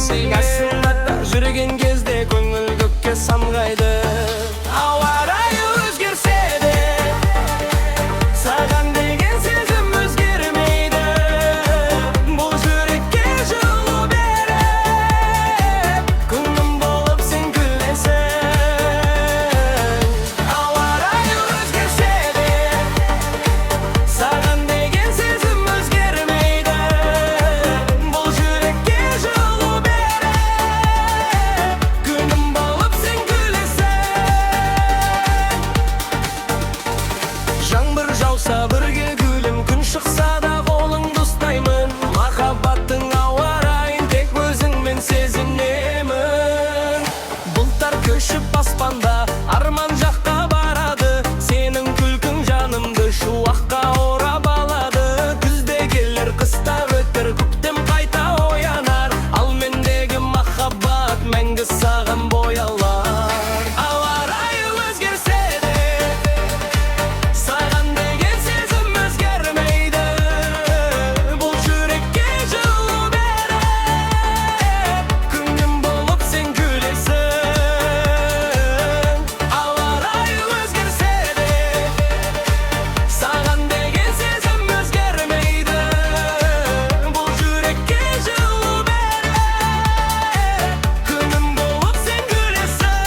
сен қасымда жүрген кезде көңіл көкке самғайды. Ауа райы өзгерсе де саған деген сезім өзгермейді. Бұл жүрекке жылу беріп күнім болып сен күлесің. Ауа райы өзгерсе де саған деген сезім өзгермейді. Бұл жүрекке жылу беріп күнім болып сен күлесің. Жаңбыр жауса бірге гүлім, күн шықса да қолыңды ұстаймын. Махаббаттың ауа райын тек өзіңмен сезінемін. Бұлттар көшіп аспанда арман жаққа барады. Сенің күлкің жанымды шуаққа орап алады. Күзде келер, қыста өтер, көктем қайта оянар. Ал мендегі махаббат мәңгі саған боялар. Ауа райы өзгерсе де саған деген сезім өзгермейді. Бұл жүрекке жылу беріп күнім болып сен күлесің. Ауа райы өзгерсе де саған деген сезім өзгермейді. Бұл жүрекке жылу беріп күнім болып сен күлесің.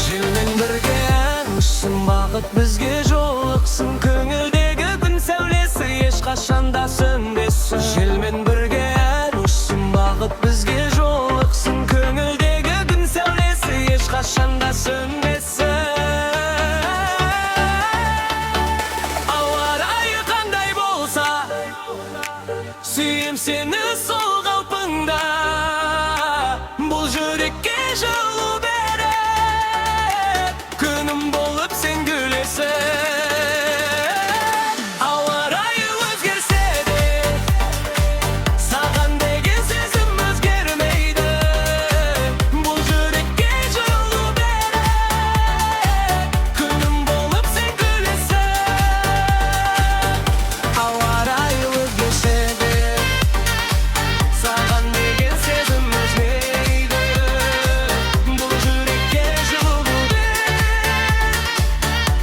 Желмен бірге ән ұшсын, бақыт бізге жолықсын. Көңілдегі күн сәулесі ешқашанда сөнбесін. Желмен бірге ән ұшсын, бақыт бізге жолықсын. Көңілдегі күн сәулесі ешқашанда сөнбесін. Ауа райы қандай болса, сүйем сені сол қалпыңда. Бұл жүрекке жылу беріп күнім болып сен күлесің. Ауа райы өзгерсе де саған деген сезім өзгермейді. Бұл жүрекке жылу беріп күнім болып сен күлесің. Ауа райы өзгерсе де саған деген сезім өзгермейді. Бұл жүрекке жылу беріп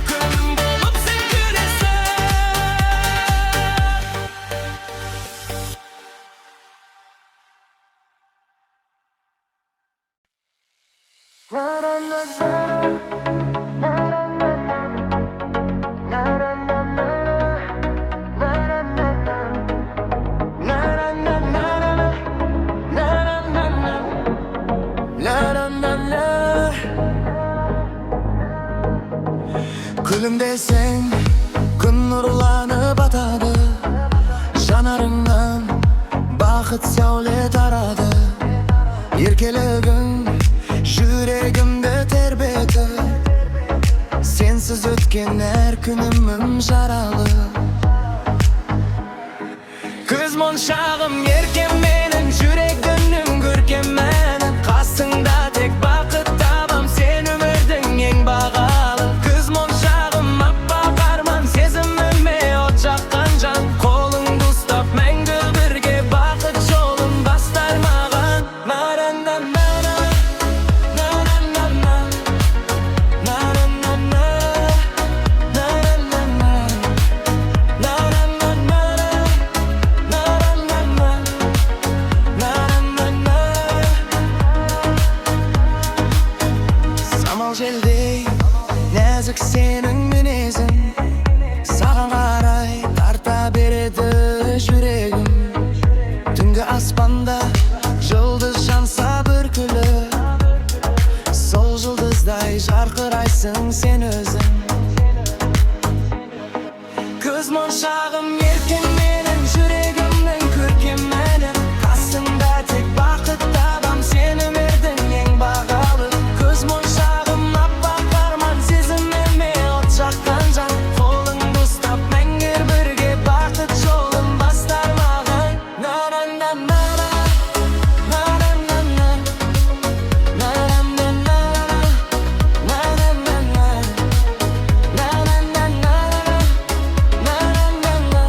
күнім болып сен күлесің. Күлімдесең күн нұрланып атады. Жанарыңнан бақыт сәуле тарады. Еркелігің жүрегімді тербетіп, сенсіз өткен әр күнім жаралы. Көз моншағым еркем менің, жүрегімнің көркем мәні. Қасыңда тек бақыт табам, сен өмірдің ең бағалы. Көз моншағым аппақ арман, сезіміме от жаққан жан. Қолыңды ұстап мәңгі бірге бақыт жолын бастар маған. На-на-на-на-на, на-на-на-на, на-на-на-на, на-на-на-на, на-на-на-на, на-на-на-на. Самал желдей нәзік сенің мінезің, саған қарай тарта береді жүрегім. Түнгі аспанда жұлдыз жанса бір күлі, сол жұлдыздай жарқырайсың сен өзің. Көз моншағым еркем менің, жүрегімнің көркем мәні. Қасыңда тек бақыт табам, сен өмірдің ең бағалы. Көз моншағым аппақ арман, сезіміме от жаққан жан. Қолыңды ұстап мәңгі бірге бақыт жолын бастар маған. На-на-на-на-на, на-на-на-на, на-на-на-на, на-на-на-на, на-на-на-на, на-на-на-на.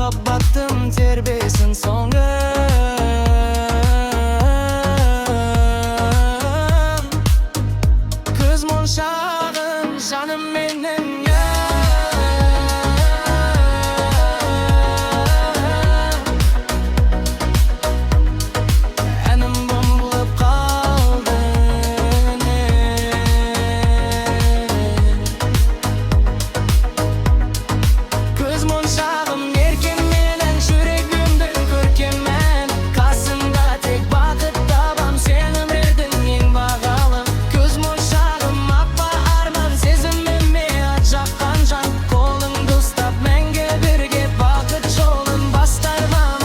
махаббаттым тербесін соңы. Күз моншағын жаным менің әнім болып қалды. Күз моншағым еркем менің жүрегімді көркеммен, қасымда тек бақыт табам, сенің едің ең бағалы. Күз моншағым аппа арман сезіміме от жаққан жан, қолыңды ұстап мәңгі бірге бақыт жолын бастар мамам.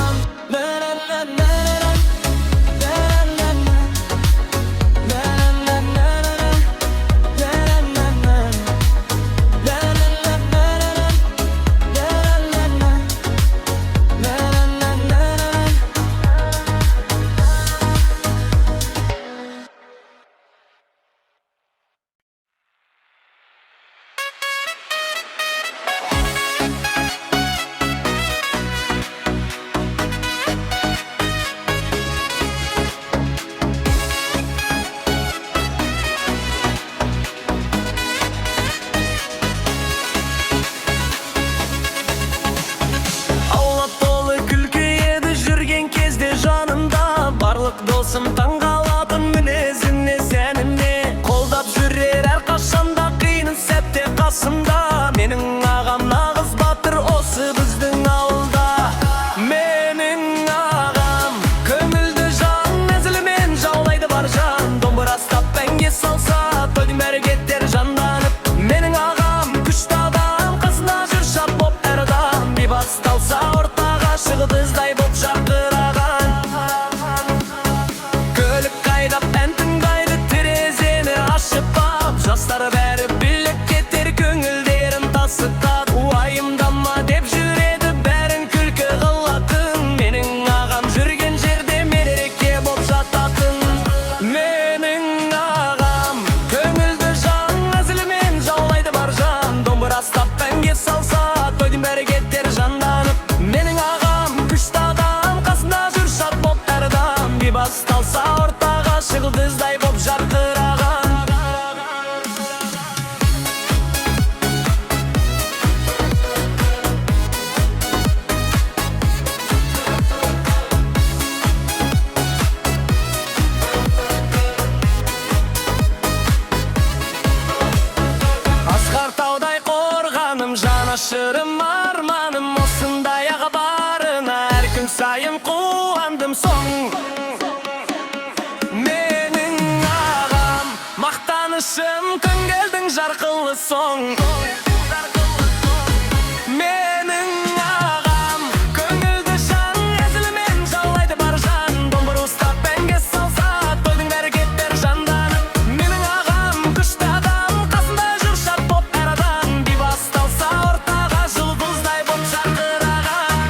Аула толы күлкі еді жүрген кезде жанымда, барлық досым таңғалатын мінезіне, сәніне. Қолдап жүрер әрқашанда қиын сәтте қасымда, менің ағам нағыз батыр осы біздің ауылда. Менің ағам көңілді жан, нәзілімен жаулайды бар жан, домбыра ұстап әнге салса тойдың бәрі кетер жанданып. Менің ағам күшті адам, қасында жүр шат боп әр адам, басталса ортаға шығып іздай боп жарқыраған. Көлік қайдап ән тыңдайды, терезені ашып ап, жастар бәрі билеп кетер, көңілдерін тасытады. Уайымдама деп жүреді, бәрін күлкі қылатын, менің ағам жүрген жерде мереке боп жататын. Менің ағам көңілді жан, әзілімен жаулайды бар жан, домбыра ұстап әнге салса тойдың бәрі кетер жанданып. Менің ағам күшті адам, қасында жүр шат боп әр адам, басталса ортаға шығып іздай боп жарқыраған. Асқар таудай қорғаным, жанашырым арманым, осындай аға барына әр күн сайын қуандым соң. Менің ағам мақтанышым, көңілдің жарқылы соң. Менің ағам көңілді жан, әзілімен жаулайды бар жан, домбыра ұстап әнге салса тойдың бәрі кетер жанданып. Менің ағам күшті адам, қасында жүр шат боп әр адам, басталса ортаға жұлдыздай боп жарқыраған.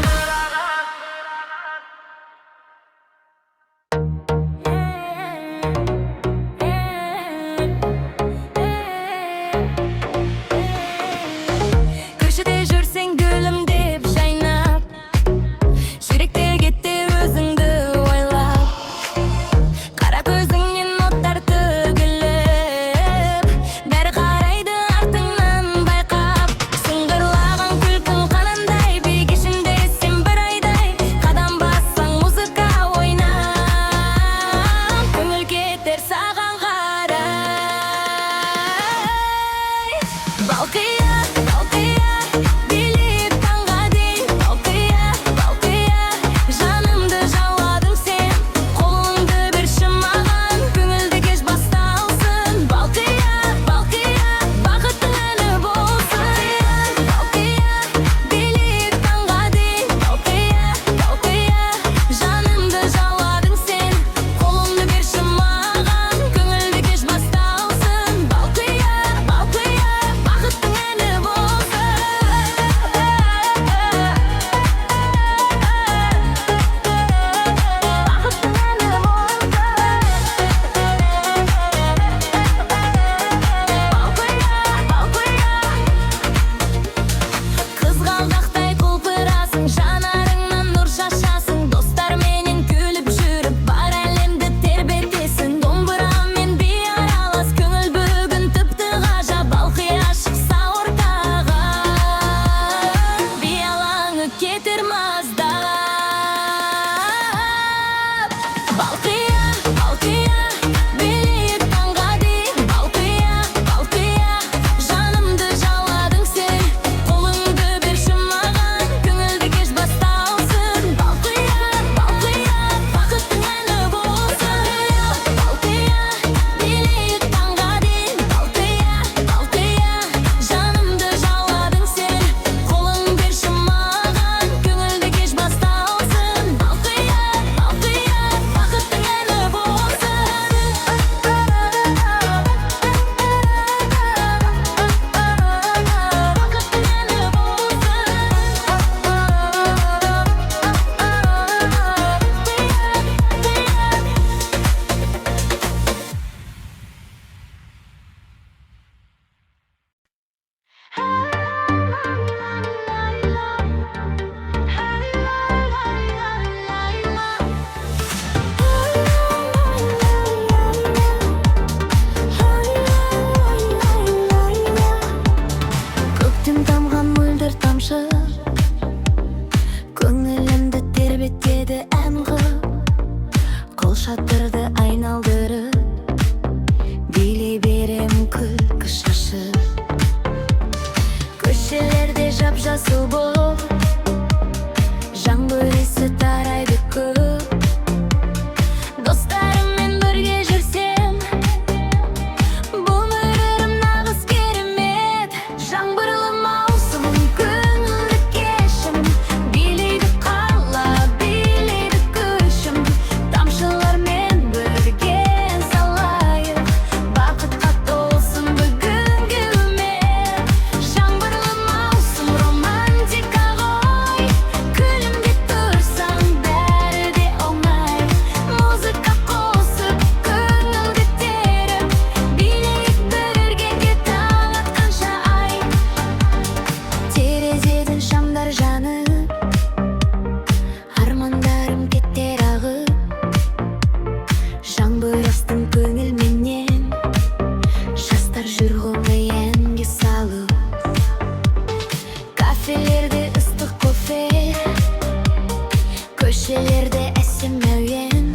Köşelerde esemeyen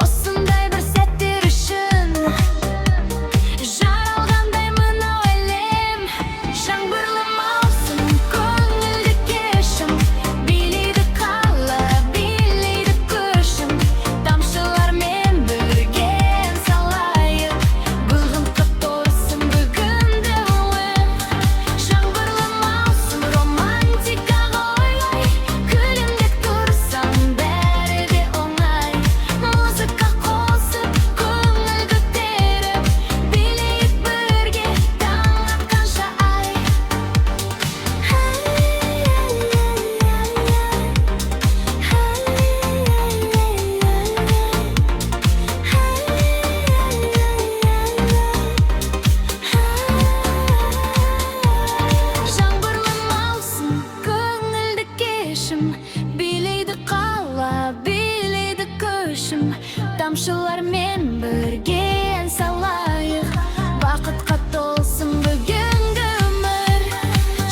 ossunday bir settir üçün jaralganday mına elem жаңбырлы маусым көңілді кешім билейді қала билейді көшім тамшылармен бірге ән салайық бүгін құтты olsun бүгінді ұлым жаңбырлы маусым романтикаға ойлай күлімдеп тұрсаң бәрі де оңай музыка қосып көңіл көтеріп билейік бірге таң атқанша ай жаңбырлы маусым көңілді кешім билейді қала билейді көшім тамшылармен бірге ән салайық бақытқа толсын бүгінгі өмір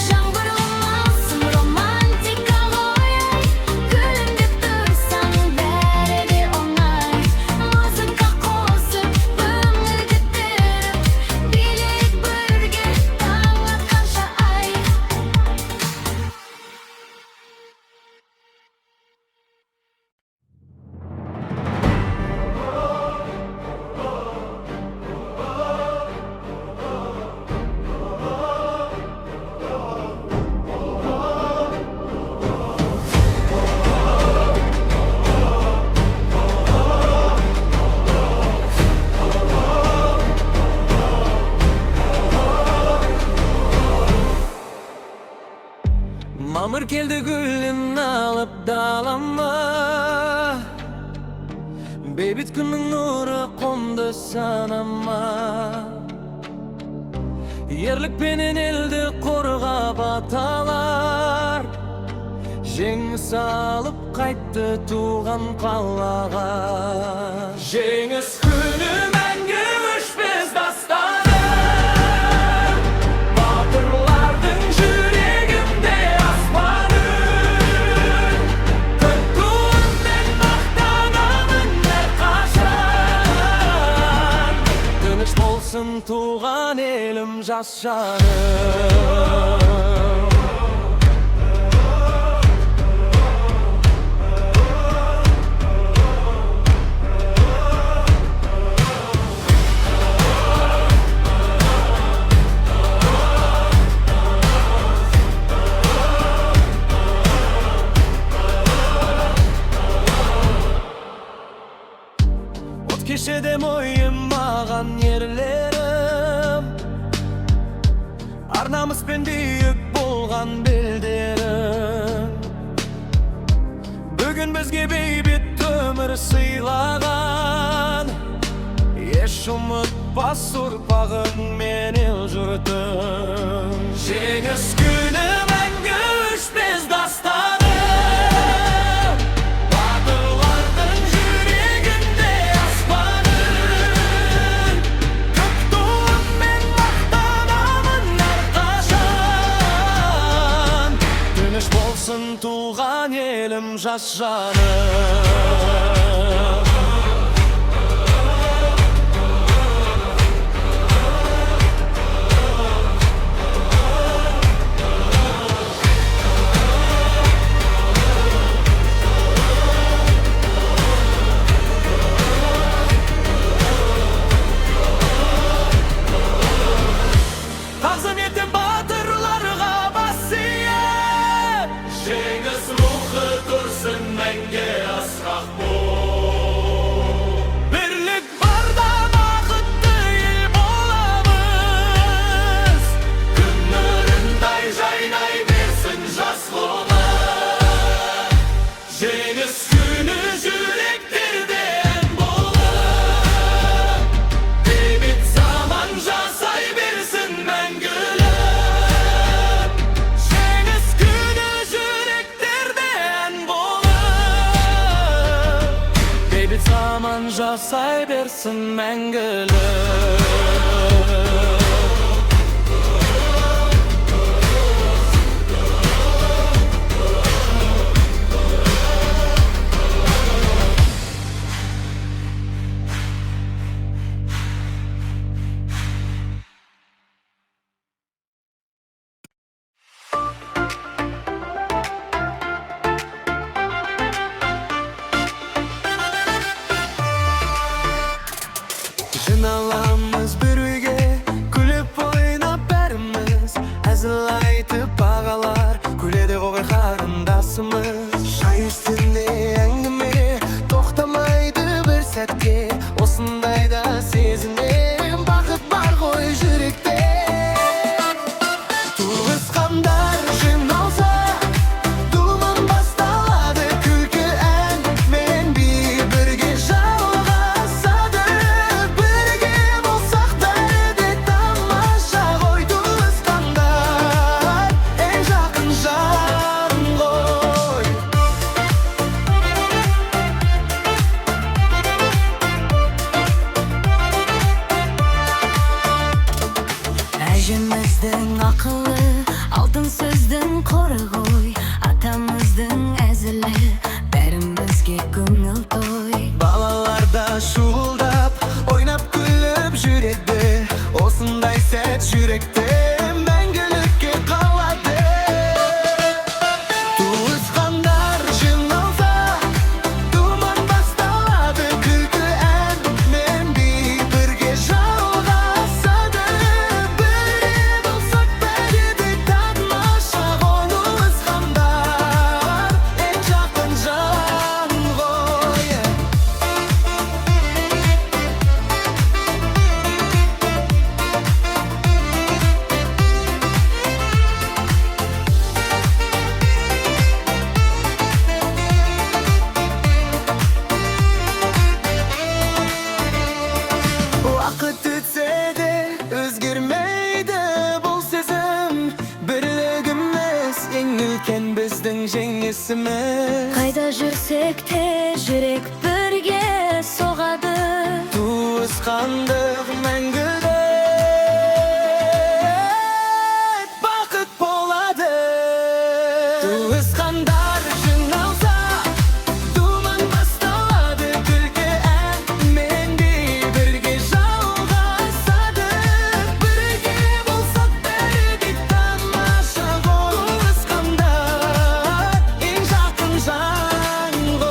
жаңбырлы маусым романтикаға ойлай күлімдеп тұрсаң бәрі де оңай музыка қосып көңіл көтеріп билейік бірге таң атқанша ай Мамыр келді гүлін алып далама бейбіт күннің нұры қонды санама ерлікпенен елді қорғап аталар жеңіс алып қайтты туған қалаға жеңіс күні мәңгі өшпес дастаны батырлардың жүрегінде аспан үн күтуіммен мақтанамын әрқашан тыныш болсын туған елім жас жаным От кешеде мойымаған ерлерім арнамызбен биік болған белдерім бүгін бізге бейбіт өмір сыйлаған еш ұмытпас ұрпағың мен ел жұртың жеңіс күні мәңгі өшпес дастаны батырлардың жүрегінде аспан үн күтуіммен мақтанамын әрқашан тыныш болсын туған елім жас жаным тағзым етем батырларға бас иіп жеңіс рухы тұрсын мәңгі асқақ болып бірлік барда бақытты ел боламыз күн нұрындай жайнай берсін жас қолы жеңіс күні жүректерде ән болып бейбіт заман жасай берсін мәңгілік жеңіс күні жүректерде ән болып бейбіт заман жасай берсін мәңгілік esinde әңгіме тоқтамайды бір сәтке осындайда сезінем бақыт бар ғой жүректе туысқандар жиналса думан басталады күлкі ән мен би бірге жалғасады бірге болсақ бәрі де тамаша ғой туысқандар ең жақын жан ғой әжеміздің ақылы алтын сөздің қоры ғой атамыздың әзілі бәрімізге көңіл той балаларда шуылдап ойнап күліп жүреді осындай сәт жүректе мәңгілікке қалады туысқандар жиналса думан басталады күлкі ән мен би бірге жалғасады бірге болсақ бәрі де тамаша ғой туысқандар ең жақын жан ғой уақыт өтсе де өзгермейді бұл сезім бірлігіміз ең үлкен біздің жеңісіміз қайда жүрсек те жүрек бірге соғады туысқандық мәңгілік бақыт болады туысқандар жиналса думан басталады күлкі ән мен би бірге жалғасады бірге болсақ бәрі де тамаша ғой туысқандар ең жақын жан ғой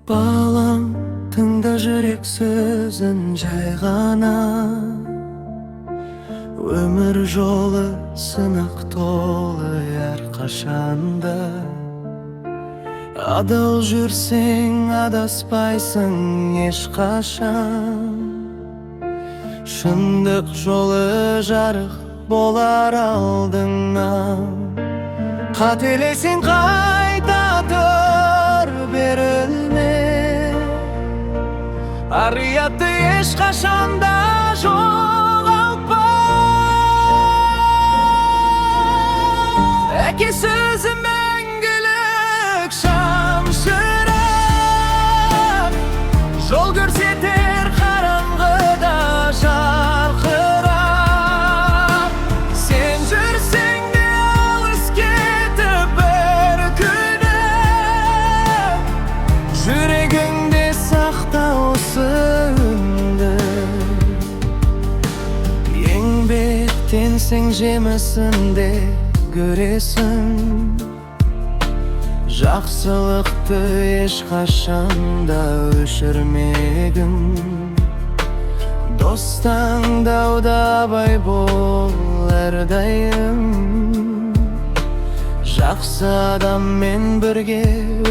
балам тыңда жүрек сөзін жай ғана өмір жолы сынақ толы әрқашанда адал жүрсең адаспайсың ешқашан шындық жолы жарық болар алдыңнан қателесең қайта тұр берілме ар ұятты ешқашанда жоғалтпа әке сөзі мәңгілік шамшырақ жол көрсетер қараңғыда жарқырап сен жүрсең де алыс кетіп бір күні жүрегіңде сақта осы үнді еңбектенсең жемісінде көресің жақсылықты ешқашанда өшірмегін дос таңдауда абай бол әрдайым жақсы адаммен бірге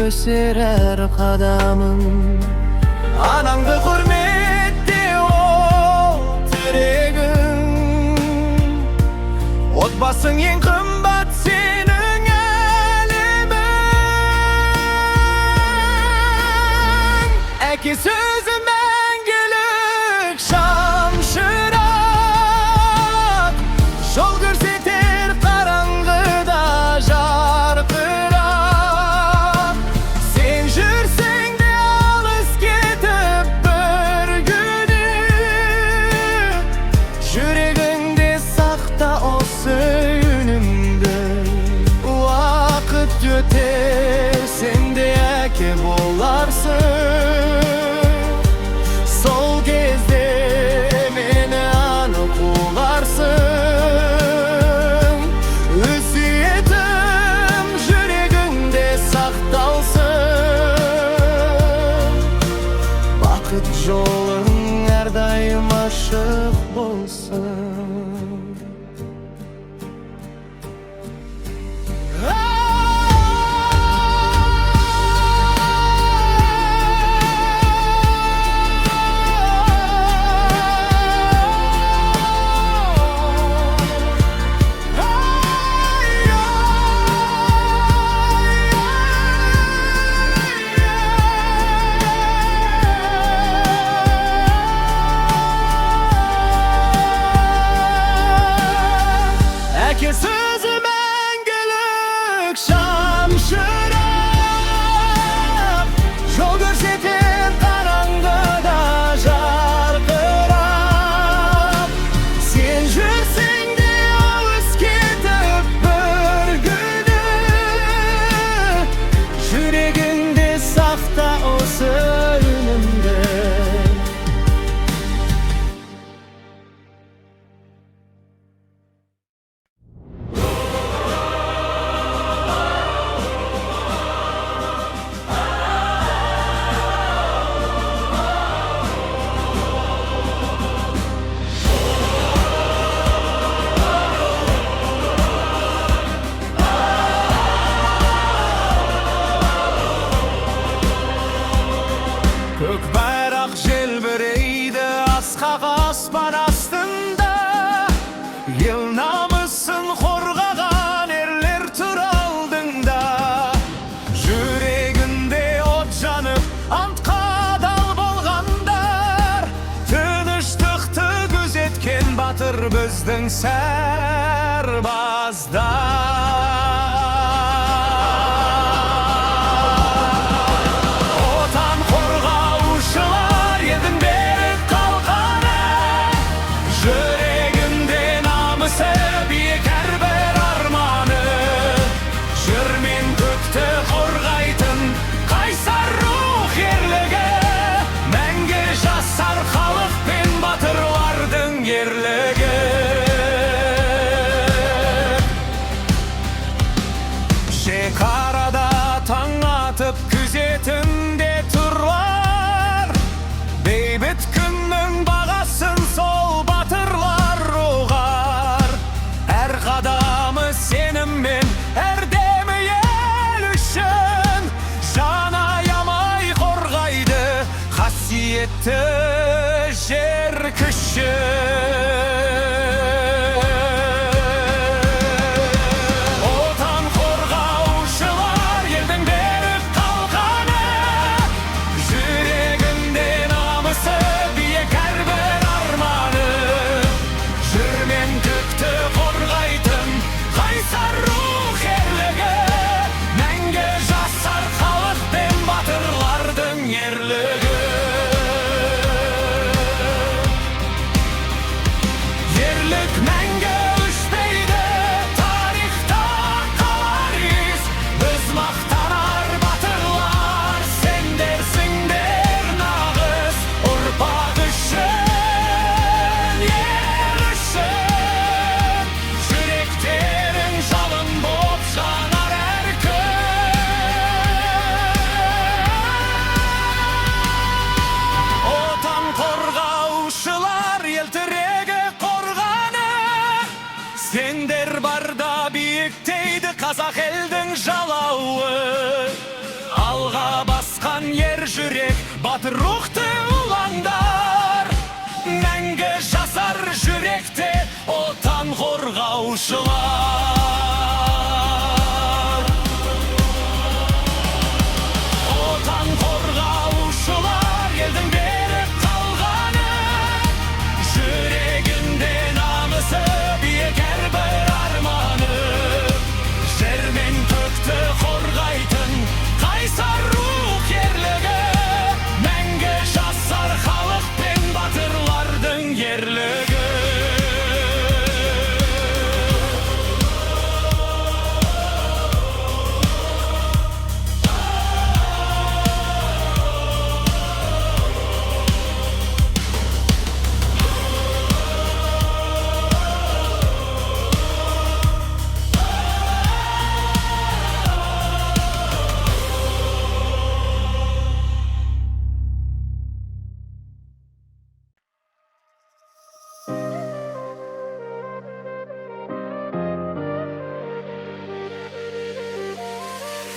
өсер әр қадамың анаңды құрметте ол тірегің отбасың ең қымбат сенің әлемің әке сөзі мәңгілік шамшырақ жол көрсетер қараңғыда жарқырап сен жүрсең де алыс кетіп бір күні жүрегіңде сақта осы үніңді уақыт өтер біздің сарбаздар. Отан қорғаушылар елдің берік қалқаны, жүрегінде намысы биік әрбір арманы, жүрмен көкті қорғайтын қайсар рух ерлігі, мәңгі жасар халық пен батырлардың ерлігі. Шекарада таң атып күзетінде тұрлар, бейбіт күннің бағасын сол батырлар ұғар. Әр қадамы сеніммен, әр демі ел үшін, жан аямай қорғайды қасиетті жер күшін. Отан қорғаушылар елдің берік қалқаны, жүрегінде намысы биік әрбір арманы, жүрмен көкті қорғайтын қайсар рух ерлігі, мәңгі жасар халық пен батырлардың ерлігі. Ерлік мәңгі өшпейді, тарихта қалар із, біз мақтанар батырлар, сендерсіңдер нағыз, ұрпақ үшін, ел үшін. Жүректерің жалын боп жанар әр күн. Отан қорғаушылар ел тірегі қорғаны, сендер барда биіктейді қазақ елдің жалауы. Алға басқан ер жүрек, батыр рухты ұландар, мәңгі жасар жүректе отан қорғаушылар. Отан қорғаушылар елдің берік қалғаны, жүрегінде намысы биік әрбір арманы, жер мен көкті қорғайтын қайсар рух ерлігі, мәңгі жасар халық пен батырлардың ерлігі.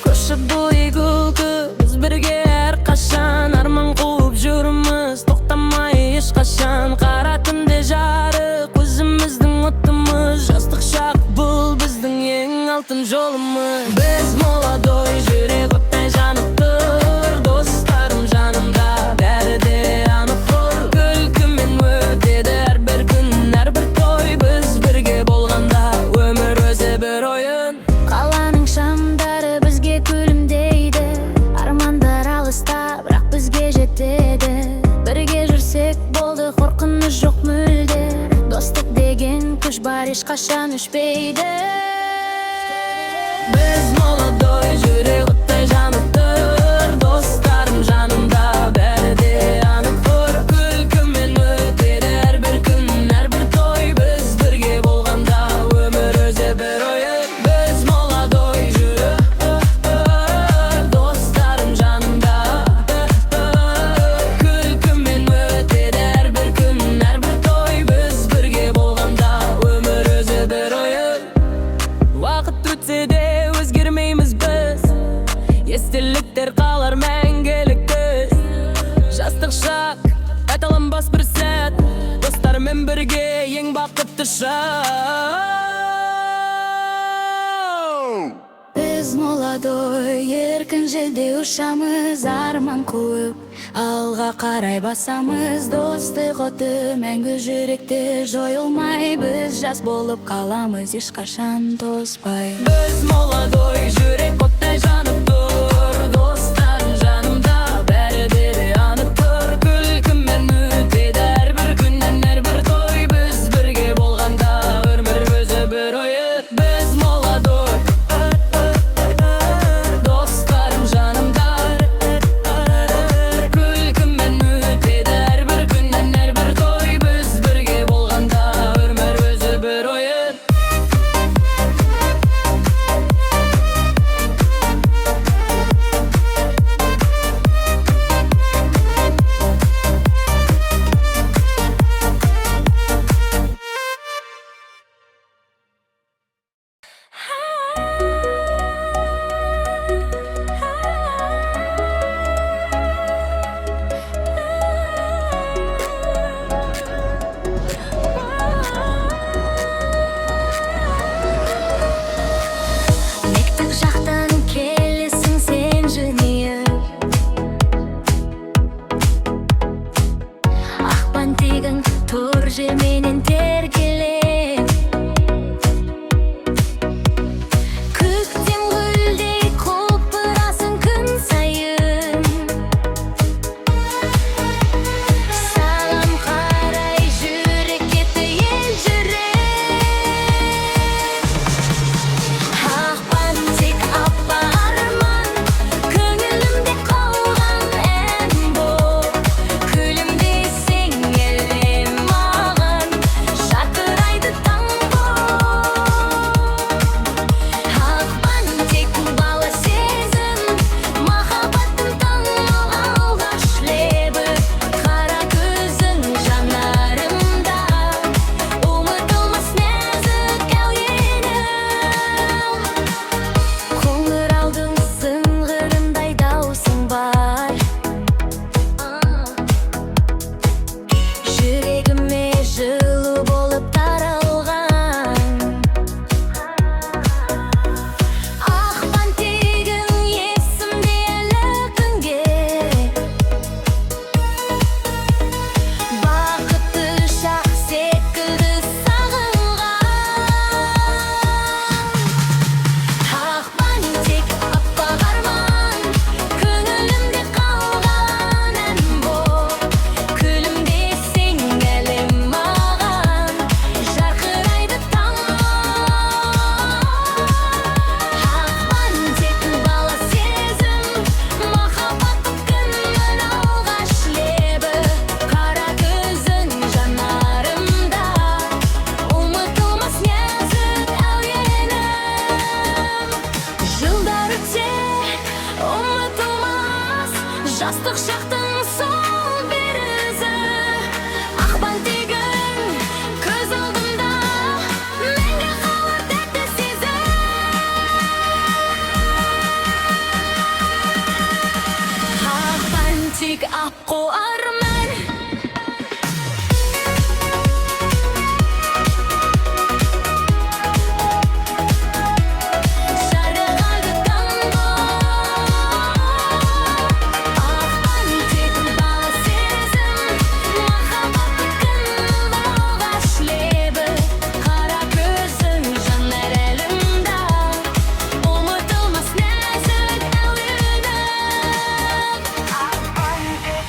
Көшіп бойы күлкі, біз бірге әрқашан, арман қуып жүрміз, тоқтамай ешқашан. Қара түнде жарық, өзіміздің отымыз, жастық шақ бұл біздің ең алтын жолымыз. Біз молодой, жүрек оттай жанып тұр, достарым жанымда, бәрі де анық тұр. Күлкімен өтеді әрбір күн, әрбір той, біз бірге болғанда өмір өзі бір ойын. Қаланың шамдары бізге күлімдейді, армандар алыста, бірақ бізге жетеді. Бірге жүрсек болды, қорқыныш жоқ мүлде, достық деген күш бар, ешқашан өшпейді. Біз молодой, жүрек оттай жанып тұр, достарым жанымда, бәрі де анық тұр. Күлкімен өтеді әрбір күн, әрбір той, біз бірге болғанда өмір өзі бір ойын. Біз молодой, жүрек достарым жанымда, күлкімен өтеді әрбір күн, әрбір той, біз бірге болғанда өмір өзі бір ойын. Уақыт өтсе де өзгермейміз біз, естеліктер қалар мәңгілік біз. Жастық шақ, қайталанбас бір сәт, достармен бірге ең бақытты шақ. Біз молодой, еркін желде ұшамыз, арман қуып, Алға қарай басамыз, достық оты мәңгі жүректе жойылмай. Біз жас болып қаламыз, ешқашан тоспай. Біз молодой, жүрек оттай жанып тұр. Достарым жанымда, бәрі де анық тұр. Күлкімен өтеді әрбір күннен әрбір той. Біз бірге болғанда өмір өзі бір ойы. Біз молодой, достарым жанымда, күлкімен өтеді әрбір күннен әрбір той. Біз бірге болғанда өмір өзі бір ойы. Мектеп жақтан келесің сен жымиып, ақпан тегін тұр жерменен теркелеп. Көктем гүлдей құлпырасың күн сайын, саған қарай жүрек кетті елжіреп. Ақпан тек аппақ арман, көңілімде қалған ән бұл. Күлімдесең әлем маған, жарқырайды таң болып. Ақпан тек бала сезім, махаббаттың таңы алғаш лебі. Қара көзің жанарымда, ұмытылмас нәзік әуенім. Қоңыраудың сыңғырындай даусың бар, жүрегіме жылу болып таралған. Ақпан тегін есімде әлі күнге, бақытты шақ секілді сағынған. Ақпан тек аппақ арман, көңілімде қалған ән бұл. Күлімдесең әлем маған, жарқырайды таң. Ақпан тек бала сезім, махаббаттың күннің алғаш лебі. Қара көзің жанарымда, ұмытылмас нәзік әуенім. Жылдар өтсе ұмытылмас, жастық шақтың сол бір ізі. Ақпан тегін көз алдымда, мәңгі қалар тәтті сезім. Ақпан тек аққу арман, жарығады таң болып. Ақпан тек бала сезім, махаббаттың күннің алғаш лебі. Қара көзің жанар әлемда, ұмытылмас нәзік әуенім. Ақпан тек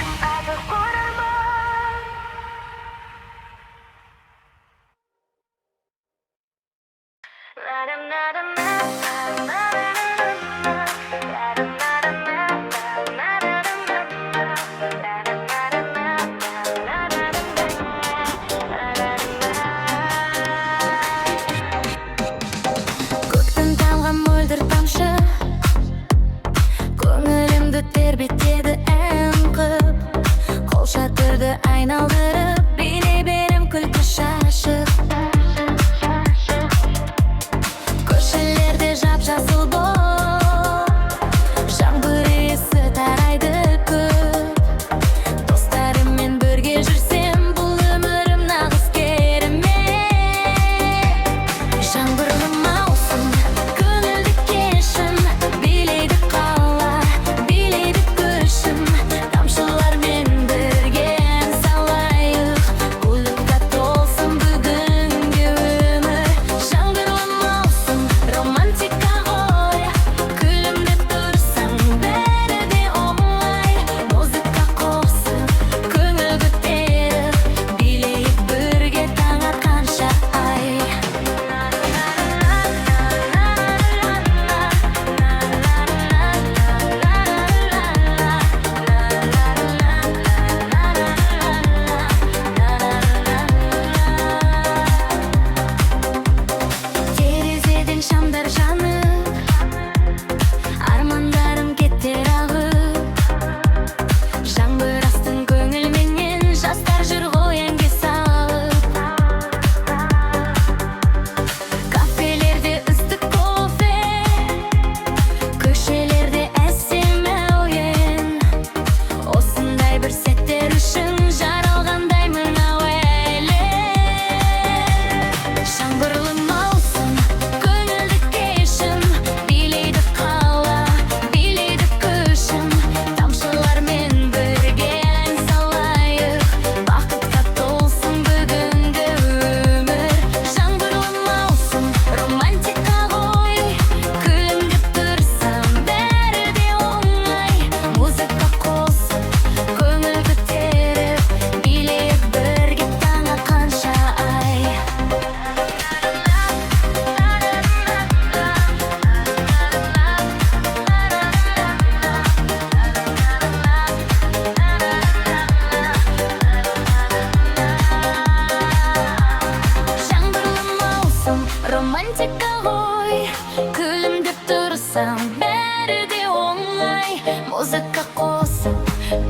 Muzika qo'sib,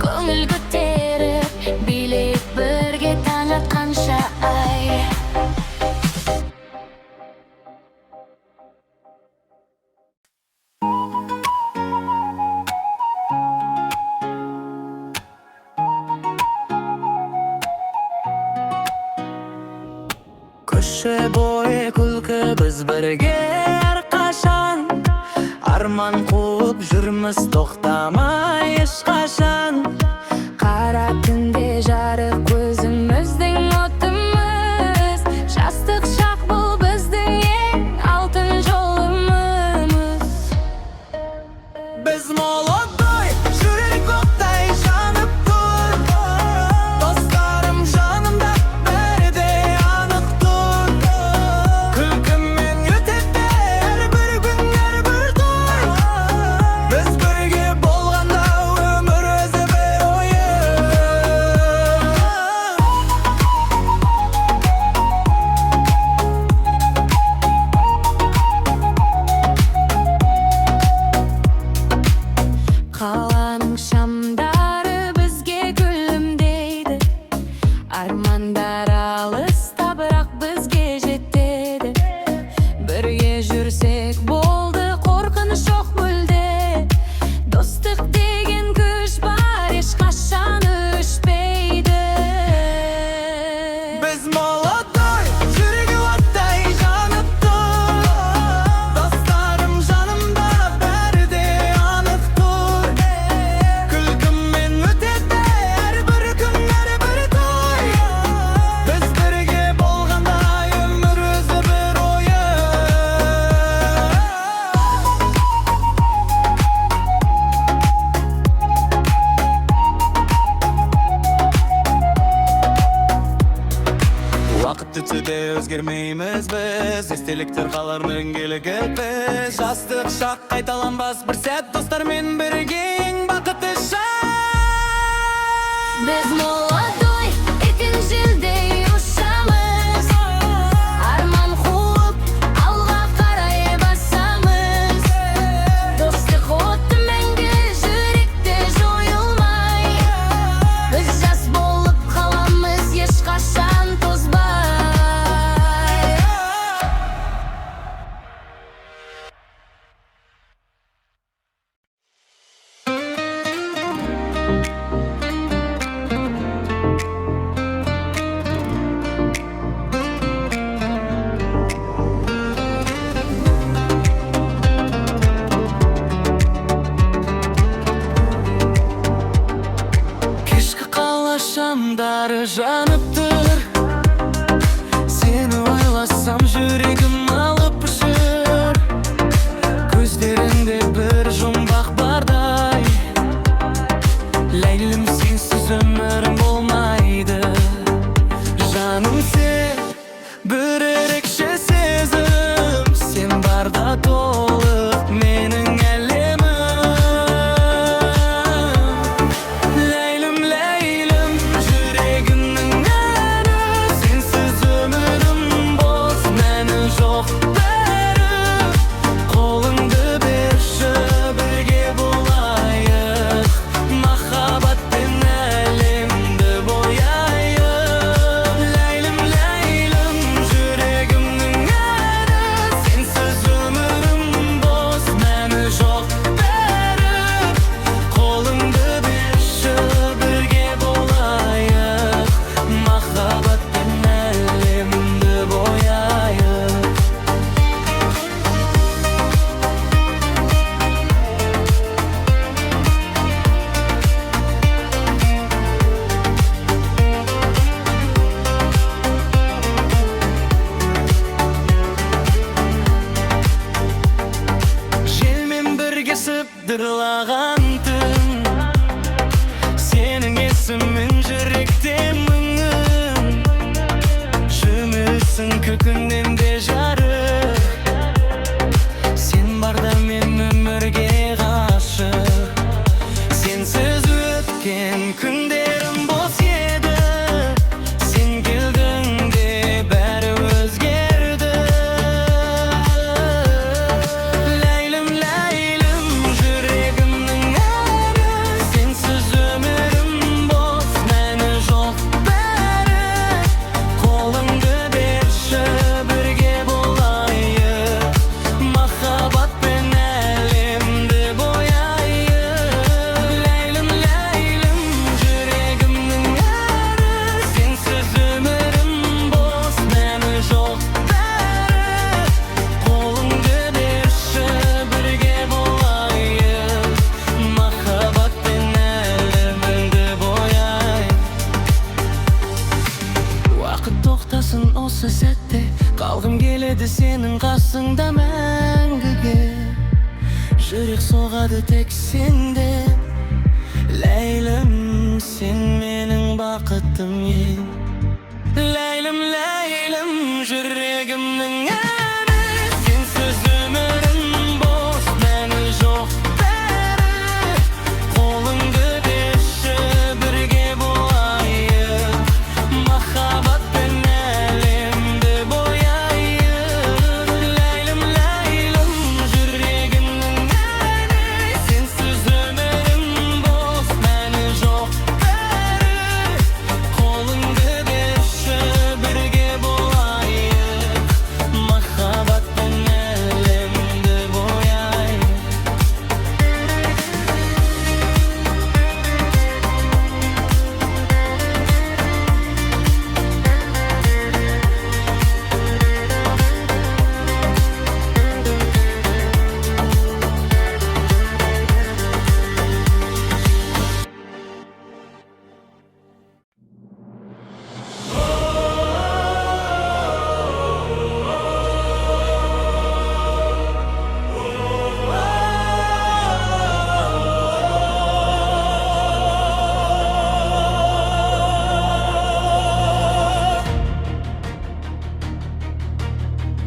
ko'ngil ko'tarib, bilik birga taң atqancha ay. Ko'cha bo'yi kulki biz birga har qachon, armon quvib yurmiz to'xtamay hech qachon. Qara tunda jariq ko'zimizning o'timiz, Shastik shaq bu bizning eng oltin yo'limiz. Biz молодой, yurak o'qday yonib tur. Do'stlarim jonimda birda aniq tur. Kulkimmen o'tadi har bir kun, har bir to'y. Biz birga bo'lganda umr o'zi bir o'yin. Qal'aning shamdari bizga kulimdaydi, armonlar alisda biroq bizga yetadi. Birga yursak bo'ldi, qo'rqinish yo'q bo'ldi. Do'stlik degan kuch bor, hech qachon o'chmaydi. Biz молодой, yurak o'qday yonib tur. Do'stlarim jonimda birda aniq tur. Kulkimmen o'tadi har bir kun, har bir to'y. Biz birga bo'lganda umr o'zi bir o'yin. Vaqt ichida o'zgarmaymiz biz, esdaliklar qolar mangilik biz. Shastik shaq qaytalanmas bir sat, do'stlar men birga eng baqitli sham. Biz молодой, ikkinchi yilda yoshamiz, armon quvib alg'a qaray bosamiz. Do'stlik o'ti menga yurakda jo'yilmay, biz jas bo'lib qolamiz hech qachon to'zmay. Kechki qalashamdar yonib tur. Seni o'ylasam yuragim olib pishir. Ko'zlaringda bir jumboq barday. Laylim sensiz umrim bo'lmaydi. Jonim sen bir erikcha sezim, sen barda to'liq mening alamim. Laylim laylim yuragimning nari, sensiz umrim bo'z meni yo'q berib. Qo'lingda berishib birga bo'laylik, muhabbatdan alamni bo'yaylik. Laylim laylim yuragimning nari, sensiz umrim bo'z meni yo'q berib. Qo'lingda berishib birga bo'laylik, muhabbatdan alamni bo'yaylik. Jelmen birga sibdirlagan tun, sening esming yurakda mingin. Shumisin ko'kimdan bejariq, sen barda men umrga g'ashiq. Sensiz o'tgan kunlarim bo'z edi, sen keldingda bari o'zgardi. Laylim laylim yuragimning nari, келеді сенің қасыңда мәңгіге. Жүрек соғады тек сенде. Ләйлім, сен менің бақытым ең. Ләйлім, ләйлім, жүрегімнің әні. Сенсіз өмірім бос, мәні жоқ бәрі. Қолыңды берші, бірге болайық. Махаббатпен әлемді бояйық. Ләйлім, ләйлім, жүрегімнің әні. Сенсіз өмірім бос, мәні жоқ бәрі. Қолыңды берші, бірге болайық. Махаббатпен әлемді бояйық.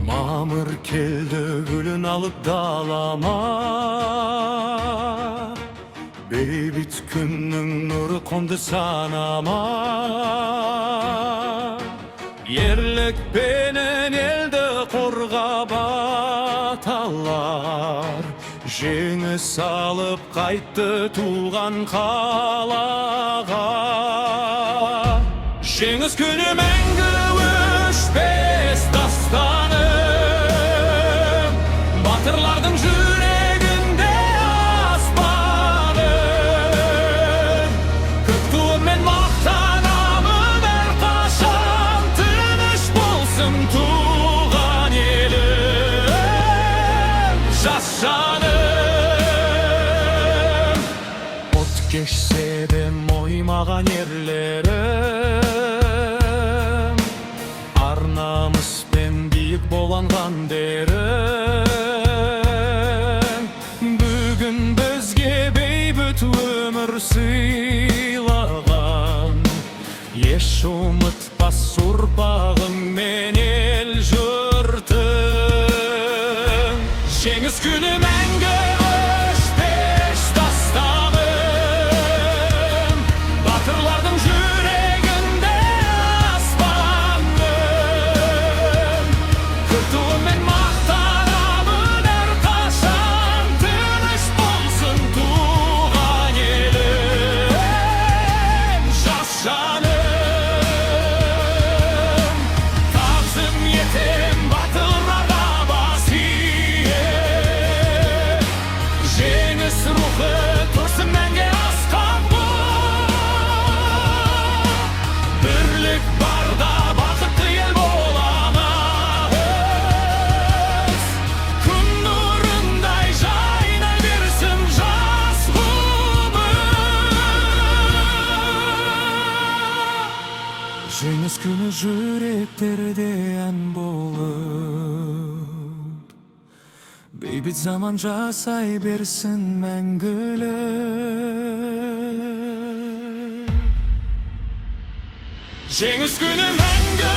Мамыр келді гүлін алып далама. Бейбіт күннің нұры қонды санама. Ерлікпенен елді қорғап аталар. Жеңіс алып қайтты туған қалаға. Жеңіс күні мәңгі өшпес дастаным. Батырлардың жүрегінде аспаным. Көк туыммен мақтанамын әрқашан. Тыныш болсын туған елім, жас жаным. От кешсе де мойымаған ерлерім, ар намыспен биік боланған дерім. Бүгін бізге бейбіт өмір сыйлаған. Еш ұмытпас ұрпағым мен ел жұртым. Жеңіс күні мәңгі өшпес дастаным. Батырлардың жүрегінде аспаным. Көк туыммен мақтанамын әрқашан. Тыныш болсын туған елім, жас жаным. Тағзым етем батырларға бас ием. Жеңіс рухы тұрсын мәңгі асқан бұлт. Бірлік барда бақытты ел боламыз. Күн нұрындай жайнай берсін жас ғұмыр. Жеңіс күні жүректерде ән болып. Бейбіт заман жасай берсін мәңгілік. Жеңіс күні мәңгі